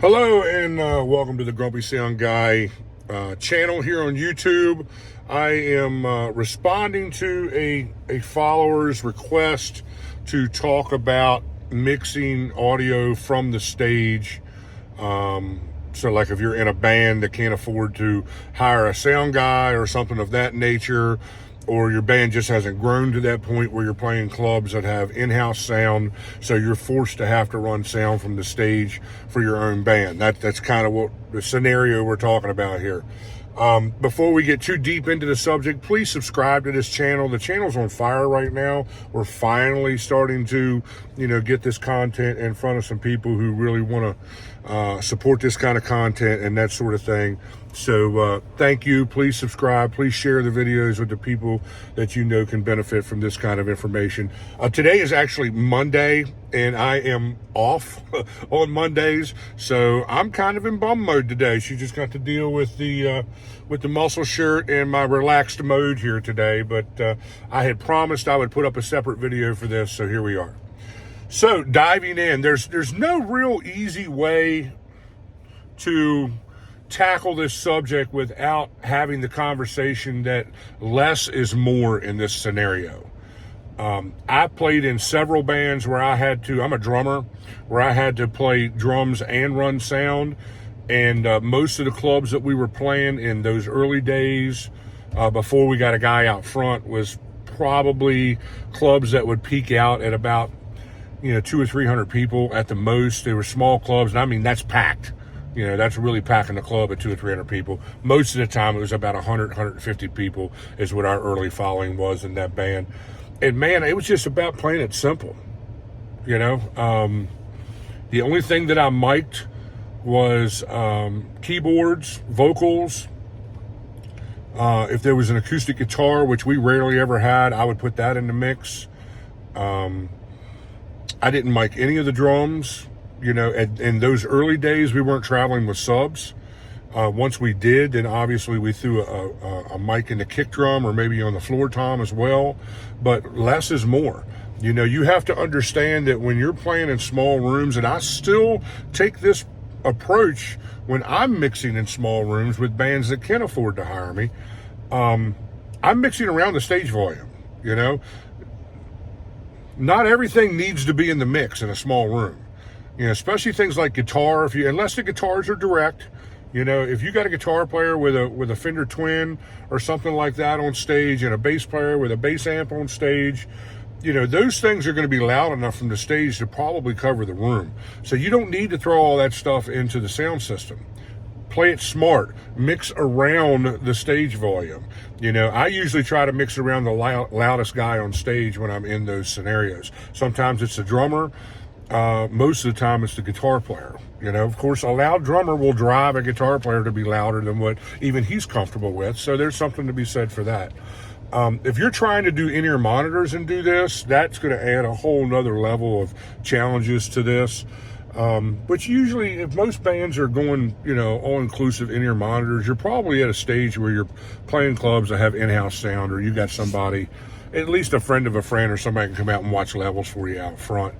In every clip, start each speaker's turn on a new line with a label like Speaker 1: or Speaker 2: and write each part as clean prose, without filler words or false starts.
Speaker 1: Hello and welcome to the Grumpy Sound Guy channel here on YouTube. I am responding to a follower's request to talk about mixing audio from the stage. So like if you're in a band that can't afford to hire a sound guy or something of that nature, or your band just hasn't grown to that point where you're playing clubs that have in-house sound, so you're forced to have to run sound from the stage for your own band. That's kind of what the scenario we're talking about here. Before we get too deep into the subject, please subscribe to this channel. The channel's on fire right now. We're finally starting to, get this content in front of some people who really want to support this kind of content and that sort of thing. So thank you. Please subscribe. Please share the videos with the people that you know can benefit from this kind of information. Today is actually Monday, and I am off on Mondays, so I'm kind of in bum mode today. She just got to deal with the muscle shirt and my relaxed mode here today, but I had promised I would put up a separate video for this, so here we are. So diving in, there's no real easy way to tackle this subject without having the conversation that less is more in this scenario. I played in several bands where I'm a drummer, where I had to play drums and run sound. And most of the clubs that we were playing in those early days, before we got a guy out front, was probably clubs that would peak out at about, 200 or 300 people at the most. They were small clubs, and I mean, that's packed. That's really packing the club at 200 or 300 people. Most of the time, it was about 100, 150 people is what our early following was in that band. And man, it was just about playing it simple. The only thing that I mic'd was keyboards, vocals. If there was an acoustic guitar, which we rarely ever had, I would put that in the mix. I didn't mic any of the drums. In those early days, we weren't traveling with subs. Once we did, then obviously we threw a mic in the kick drum or maybe on the floor tom as well. But less is more. You have to understand that when you're playing in small rooms, and I still take this approach when I'm mixing in small rooms with bands that can afford to hire me, I'm mixing around the stage volume. Not everything needs to be in the mix in a small room. Especially things like guitar, unless the guitars are direct. If you got a guitar player with a Fender Twin or something like that on stage, and a bass player with a bass amp on stage, those things are going to be loud enough from the stage to probably cover the room. So you don't need to throw all that stuff into the sound system. Play it smart. Mix around the stage volume. I usually try to mix around the loudest guy on stage when I'm in those scenarios. Sometimes it's the drummer. Most of the time it's the guitar player. Of course, a loud drummer will drive a guitar player to be louder than what even he's comfortable with. So there's something to be said for that. If you're trying to do in-ear monitors and do this, that's going to add a whole nother level of challenges to this. But usually, if most bands are going, all-inclusive in-ear monitors, you're probably at a stage where you're playing clubs that have in-house sound, or you got somebody, at least a friend of a friend, or somebody can come out and watch levels for you out front.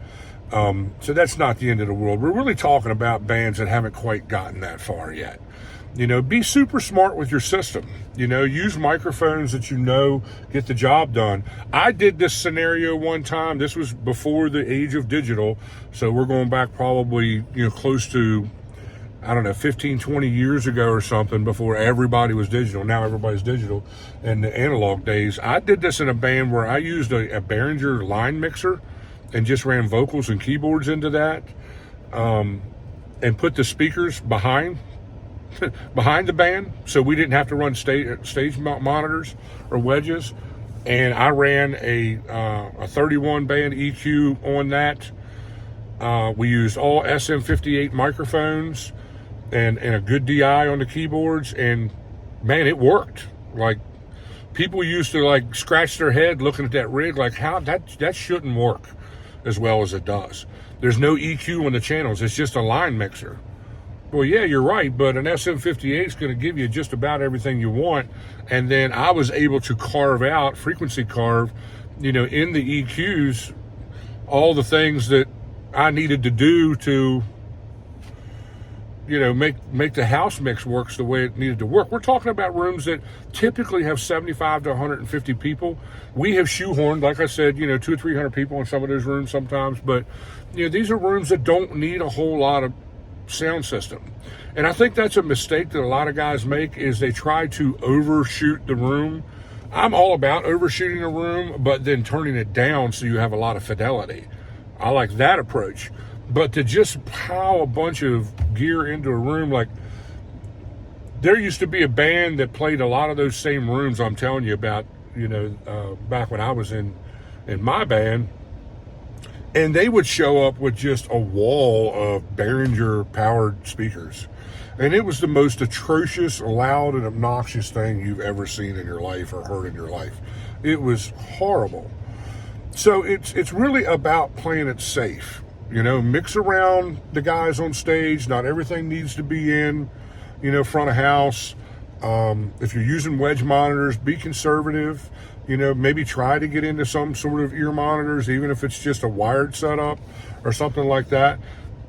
Speaker 1: So that's not the end of the world. We're really talking about bands that haven't quite gotten that far yet. Be super smart with your system. Use microphones that get the job done. I did this scenario one time. This was before the age of digital. So we're going back probably, close to, 15, 20 years ago or something, before everybody was digital. Now everybody's digital in the analog days. I did this in a band where I used a Behringer line mixer and just ran vocals and keyboards into that, and put the speakers behind the band, so we didn't have to run stage monitors or wedges. And I ran a 31 band EQ on that. We used all SM58 microphones and a good DI on the keyboards, and man, it worked. Like, people used to scratch their head looking at that rig, like, how that shouldn't work as well as it does. There's no EQ on the channels. It's just a line mixer. Well, yeah, you're right, but an SM58 is going to give you just about everything you want. And then I was able to frequency carve, in the EQs, all the things that I needed to do to make the house mix works the way it needed to work. We're talking about rooms that typically have 75 to 150 people. We have shoehorned, like I said, 200 or 300 people in some of those rooms sometimes, but these are rooms that don't need a whole lot of sound system. And I think that's a mistake that a lot of guys make, is they try to overshoot the room. I'm all about overshooting a room, but then turning it down so you have a lot of fidelity. I like that approach. But to just pile a bunch of gear into a room, like there used to be a band that played a lot of those same rooms I'm telling you about, back when I was in my band, and they would show up with just a wall of Behringer powered speakers. And it was the most atrocious, loud, and obnoxious thing you've ever seen in your life or heard in your life. It was horrible. So it's really about playing it safe. Mix around the guys on stage. Not everything needs to be in, front of house. If you're using wedge monitors, be conservative. Maybe try to get into some sort of ear monitors, even if it's just a wired setup or something like that,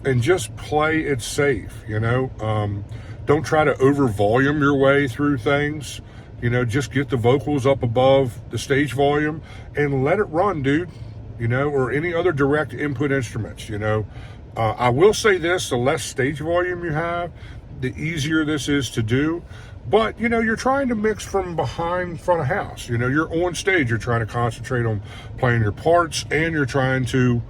Speaker 1: and just play it safe. Don't try to over volume your way through things. Just get the vocals up above the stage volume and let it run, dude. Or any other direct input instruments. I will say this: the less stage volume you have, the easier this is to do. But you're trying to mix from behind front of house. You're on stage, you're trying to concentrate on playing your parts, and you're trying to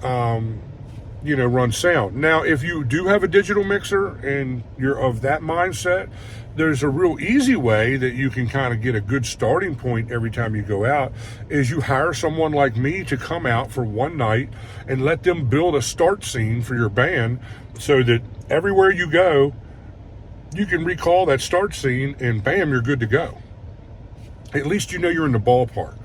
Speaker 1: run sound. Now, if you do have a digital mixer and you're of that mindset, there's a real easy way that you can kind of get a good starting point every time you go out, is you hire someone like me to come out for one night and let them build a start scene for your band, so that everywhere you go, you can recall that start scene and bam, you're good to go. At least you're in the ballpark.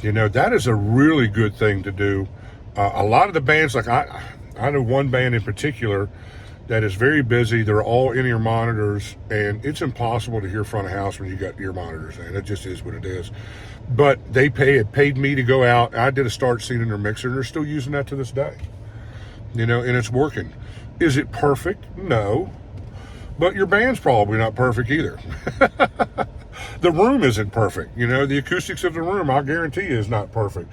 Speaker 1: That is a really good thing to do. A lot of the bands, like I know one band in particular that is very busy. They're all in-ear monitors, and it's impossible to hear front of house when you got ear monitors in. It just is what it is. But they paid me to go out. I did a start scene in their mixer, and they're still using that to this day. And it's working. Is it perfect? No. But your band's probably not perfect either. The room isn't perfect. The acoustics of the room, I guarantee you, is not perfect.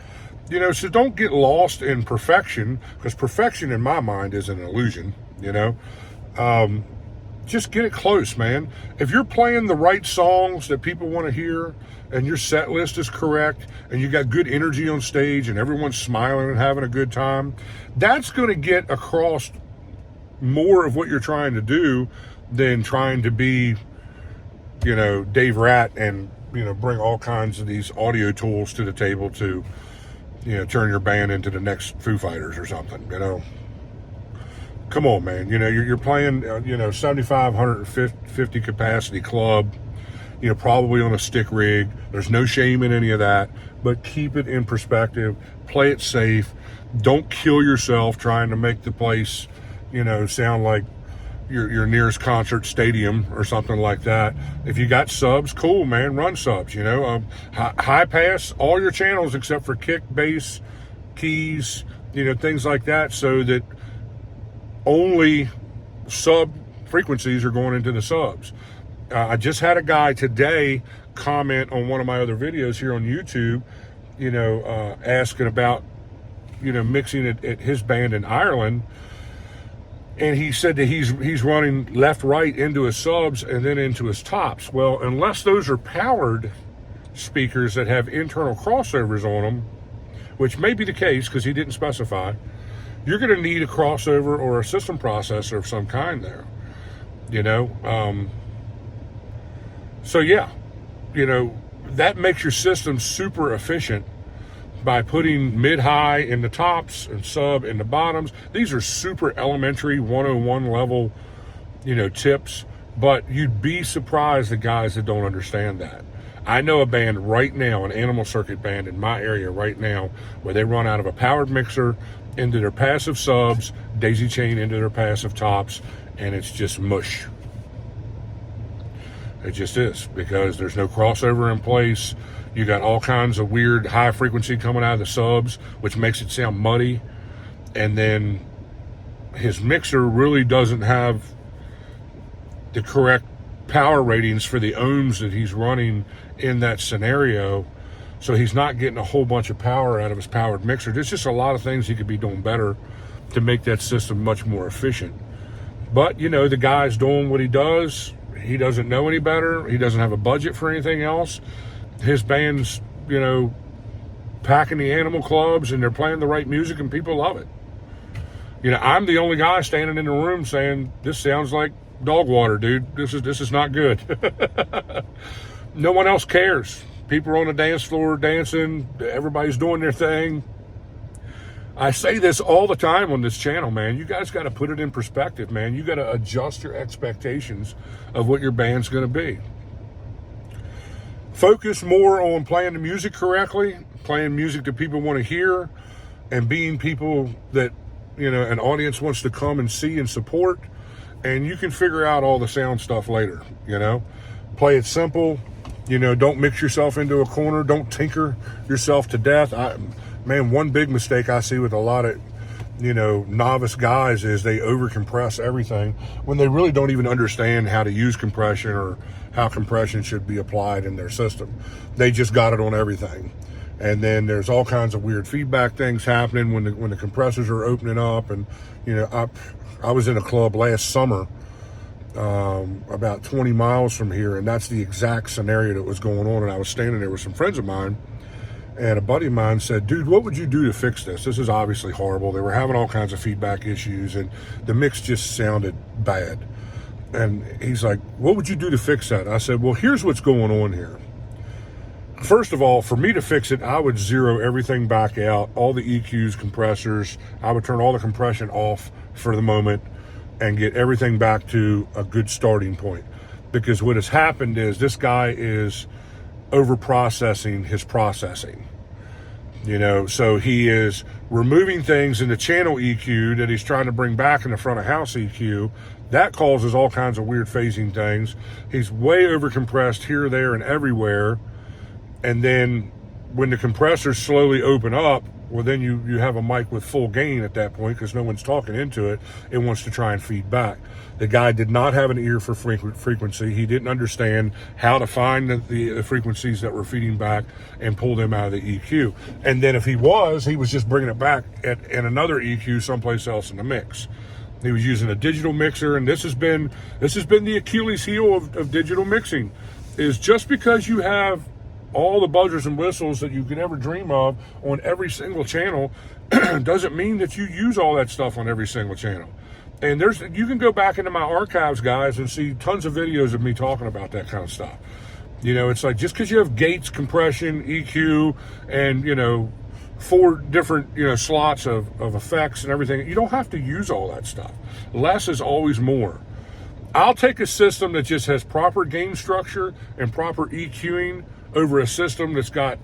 Speaker 1: So don't get lost in perfection, because perfection in my mind is an illusion. Just get it close, man. If you're playing the right songs that people want to hear, and your set list is correct, and you got good energy on stage, and everyone's smiling and having a good time, that's going to get across more of what you're trying to do than trying to be, Dave Rat and, bring all kinds of these audio tools to the table to, turn your band into the next Foo Fighters or something. Come on, man. You're playing, 75, 150 capacity club, probably on a stick rig. There's no shame in any of that, but keep it in perspective. Play it safe. Don't kill yourself trying to make the place, sound like your nearest concert stadium or something like that. If you got subs, cool, man, run subs. High pass all your channels except for kick, bass, keys, things like that, so that only sub frequencies are going into the subs. I just had a guy today comment on one of my other videos here on YouTube, asking about, mixing at his band in Ireland. And he said that he's running left, right into his subs and then into his tops. Well, unless those are powered speakers that have internal crossovers on them, which may be the case because he didn't specify, you're going to need a crossover or a system processor of some kind there. So yeah, that makes your system super efficient by putting mid-high in the tops and sub in the bottoms. These are super elementary 101 level, tips, but you'd be surprised the guys that don't understand that. I know a band right now, an animal circuit band in my area right now, where they run out of a powered mixer into their passive subs, daisy chain into their passive tops, and it's just mush. It just is, because there's no crossover in place. You got all kinds of weird high frequency coming out of the subs, which makes it sound muddy. And then, his mixer really doesn't have the correct power ratings for the ohms that he's running in that scenario. So he's not getting a whole bunch of power out of his powered mixer. There's just a lot of things he could be doing better to make that system much more efficient. But, the guy's doing what he does. He doesn't know any better. He doesn't have a budget for anything else. His band's, packing the animal clubs, and they're playing the right music, and people love it. I'm the only guy standing in the room saying, this sounds like dog water, dude. This is not good. No one else cares. People are on the dance floor dancing. Everybody's doing their thing. I say this all the time on this channel, man. You guys got to put it in perspective, man. You got to adjust your expectations of what your band's going to be. Focus more on playing the music correctly, playing music that people want to hear, and being people that, an audience wants to come and see and support. And you can figure out all the sound stuff later, Play it simple. Don't mix yourself into a corner. Don't tinker yourself to death. One big mistake I see with a lot of, novice guys is they overcompress everything when they really don't even understand how to use compression or how compression should be applied in their system. They just got it on everything. And then there's all kinds of weird feedback things happening when the compressors are opening up. And, I was in a club last summer, about 20 miles from here, and that's the exact scenario that was going on. And I was standing there with some friends of mine, and a buddy of mine said, dude, what would you do to fix this? This is obviously horrible. They were having all kinds of feedback issues, and the mix just sounded bad. And he's like, what would you do to fix that? I said, well, here's what's going on here. First of all, for me to fix it, I would zero everything back out, all the EQs, compressors. I would turn all the compression off for the moment and get everything back to a good starting point. Because what has happened is this guy is over-processing his processing. So he is removing things in the channel EQ that he's trying to bring back in the front of house EQ. That causes all kinds of weird phasing things. He's way over-compressed here, there, and everywhere. And then when the compressors slowly open up, well, then you have a mic with full gain at that point because no one's talking into it. It wants to try and feed back. The guy did not have an ear for frequency. He didn't understand how to find the frequencies that were feeding back and pull them out of the EQ. And then if he was just bringing it back at another EQ someplace else in the mix. He was using a digital mixer, and this has been the Achilles heel of digital mixing, is just because you have all the buzzers and whistles that you could ever dream of on every single channel doesn't mean that you use all that stuff on every single channel. And you can go back into my archives, guys, and see tons of videos of me talking about that kind of stuff. It's like just because you have gates, compression, EQ, and, 4 different, slots of effects and everything, you don't have to use all that stuff. Less is always more. I'll take a system that just has proper gain structure and proper EQing over a system that's got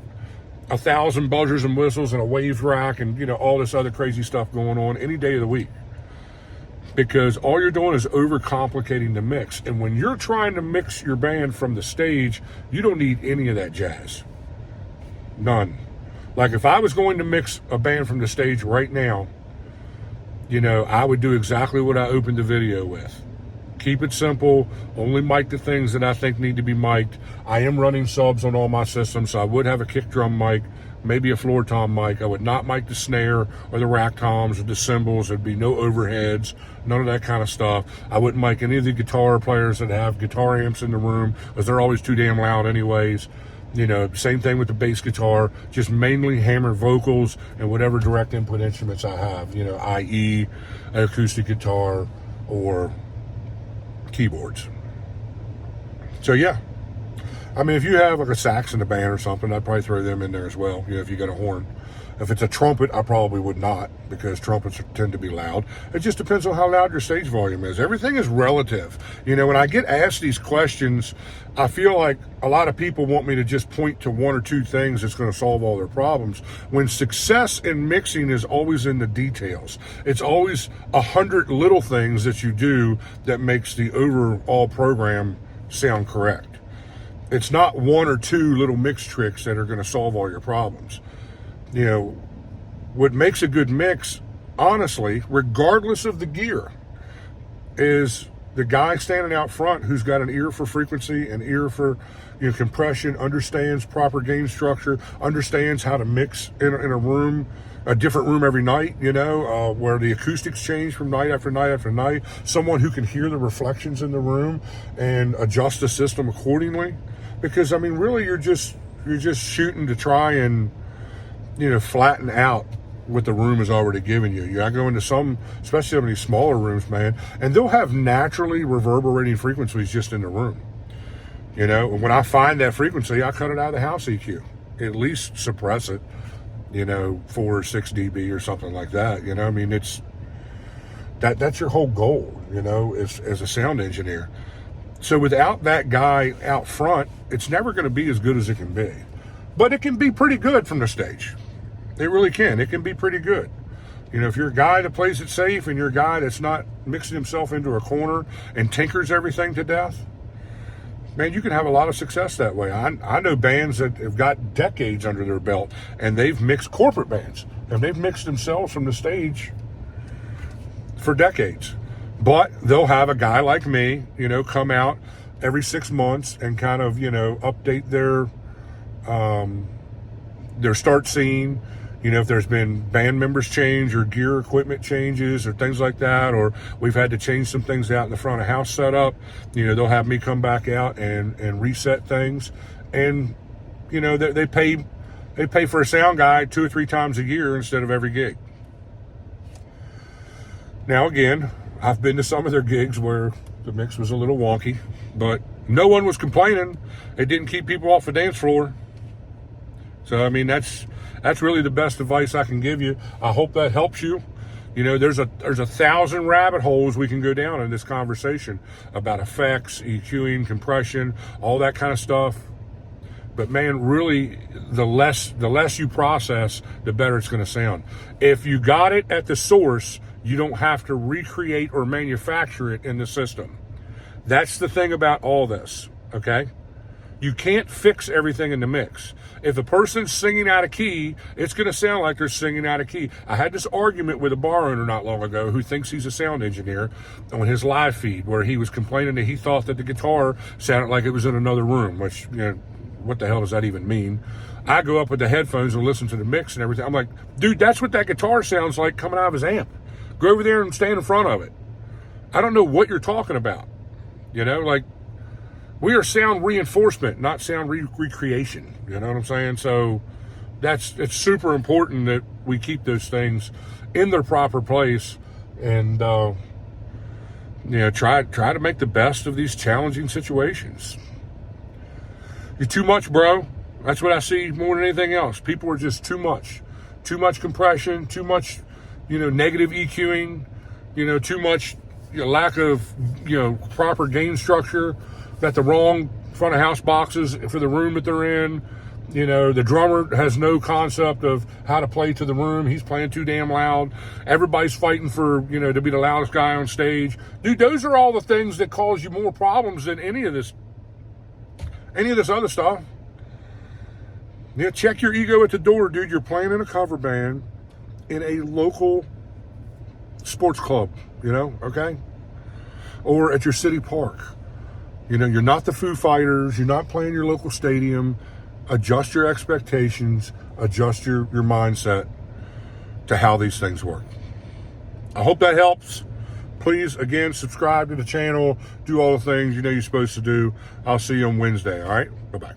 Speaker 1: 1,000 buzzers and whistles and a wave rack and, all this other crazy stuff going on any day of the week. Because all you're doing is overcomplicating the mix. And when you're trying to mix your band from the stage, you don't need any of that jazz. None. Like if I was going to mix a band from the stage right now, I would do exactly what I opened the video with. Keep it simple, only mic the things that I think need to be mic'd. I am running subs on all my systems, so I would have a kick drum mic, maybe a floor tom mic. I would not mic the snare or the rack toms or the cymbals. There'd be no overheads, none of that kind of stuff. I wouldn't mic any of the guitar players that have guitar amps in the room, because they're always too damn loud anyways. Same thing with the bass guitar, just mainly hammered vocals and whatever direct input instruments I have, i.e. an acoustic guitar or keyboards. So yeah, I mean, if you have like a sax in the band or something, I'd probably throw them in there as well. If you got a horn. If it's a trumpet, I probably would not, because trumpets tend to be loud. It just depends on how loud your stage volume is. Everything is relative. When I get asked these questions, I feel like a lot of people want me to just point to 1 or 2 things that's going to solve all their problems, when success in mixing is always in the details. It's always 100 little things that you do that makes the overall program sound correct. It's not 1 or 2 little mix tricks that are going to solve all your problems. What makes a good mix honestly, regardless of the gear, is the guy standing out front who's got an ear for frequency, an ear for compression, understands proper gain structure, understands how to mix in a room, a different room every night, where the acoustics change from night after night after night. Someone who can hear the reflections in the room and adjust the system accordingly. Because, I mean, really, you're just shooting to try and, flatten out what the room has already given you. I go into some, especially some of these smaller rooms, man, and they'll have naturally reverberating frequencies just in the room. When I find that frequency, I cut it out of the house EQ. At least suppress it, 4 or 6 dB or something like that. I mean, that's your whole goal, as a sound engineer. So without that guy out front, it's never going to be as good as it can be. But it can be pretty good from the stage. It really can. It can be pretty good. If you're a guy that plays it safe and you're a guy that's not mixing himself into a corner and tinkers everything to death, man, you can have a lot of success that way. I know bands that have got decades under their belt, and they've mixed corporate bands, and they've mixed themselves from the stage for decades. But they'll have a guy like me, come out every 6 months and kind of, update their start scene. If there's been band members change or gear equipment changes or things like that, or we've had to change some things out in the front of house setup, they'll have me come back out and reset things. And, they pay for a sound guy 2 or 3 times a year instead of every gig. Now, again, I've been to some of their gigs where the mix was a little wonky, but no one was complaining. It didn't keep people off the dance floor. So, I mean, that's really the best advice I can give you. I hope that helps you. There's 1,000 rabbit holes we can go down in this conversation about effects, EQing, compression, all that kind of stuff. But man, really, the less you process, the better it's going to sound. If you got it at the source, you don't have to recreate or manufacture it in the system. That's the thing about all this, okay? You can't fix everything in the mix. If a person's singing out of key, it's going to sound like they're singing out of key. I had this argument with a bar owner not long ago who thinks he's a sound engineer on his live feed, where he was complaining that he thought that the guitar sounded like it was in another room, which, what the hell does that even mean? I go up with the headphones and listen to the mix and everything. I'm like, dude, that's what that guitar sounds like coming out of his amp. Go over there and stand in front of it. I don't know what you're talking about. We are sound reinforcement, not sound recreation. You know what I'm saying? So it's super important that we keep those things in their proper place and, try to make the best of these challenging situations. You're too much, bro. That's what I see more than anything else. People are just too much compression, too much, negative EQing, too much lack of, proper gain structure. Got the wrong front of house boxes for the room that they're in. The drummer has no concept of how to play to the room. He's playing too damn loud. Everybody's fighting for, to be the loudest guy on stage. Dude, those are all the things that cause you more problems than any of this other stuff. Check your ego at the door, dude. You're playing in a cover band in a local sports club, okay? Or at your city park. You're not the Foo Fighters. You're not playing your local stadium. Adjust your expectations. Adjust your mindset to how these things work. I hope that helps. Please, again, subscribe to the channel. Do all the things you're supposed to do. I'll see you on Wednesday, all right? Bye-bye.